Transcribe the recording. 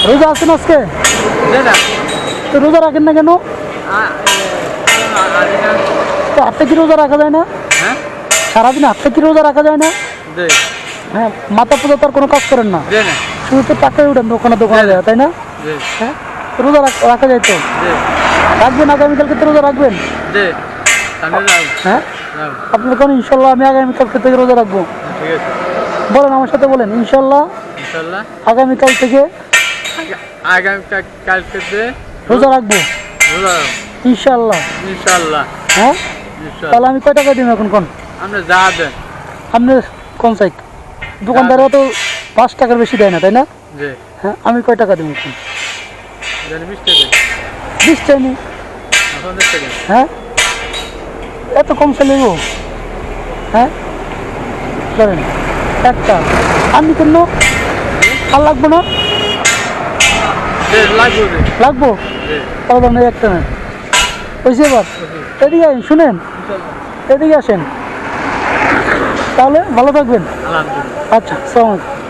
রোজা আছেন আজকে? তো রোজা রাখেন না কেন? তো হাতে কি রোজা রাখা যায় না? সারাদিন হাতে কি রোজা রাখা যায় না? হ্যাঁ, মাথা পুজো তো আর কোনো কাজ করেন না, শুধু তো টাকাই উঠেন দোকানে দোকানে যায়, তাই না? হ্যাঁ, রোজা রাখা যায় তো। রাখবেন আগামীকালকে তো রোজা রাখবেন? হ্যাঁ, আপনি কোন ইনশাল্লাহ আমি আগামীকালকে থেকে রোজা রাখবো? বলেন আমার সাথে বলেন, ইনশাল্লাহ আগামীকাল থেকে রোজা রাখবো ইনশাল্লাহ। হ্যাঁ, তাহলে আমি কয় টাকা দিব এখন কোন? আপনি কোন সাইড? দোকানদাররা তো 5 টাকার বেশি দেয় না, তাই না? হ্যাঁ, আমি কয় টাকা দিব এখন? 20 চাইনি। হ্যাঁ, এত কম চাইলে গো? হ্যাঁ, ধরেন একটা আমি কেন আর লাগবো না? লাগবো, তাহলে একটা নেন। বুঝছি এবার? এদিকে শুনেন, এদিকে আসেন, তাহলে ভালো থাকবেন। আচ্ছা, আসসালামু আলাইকুম।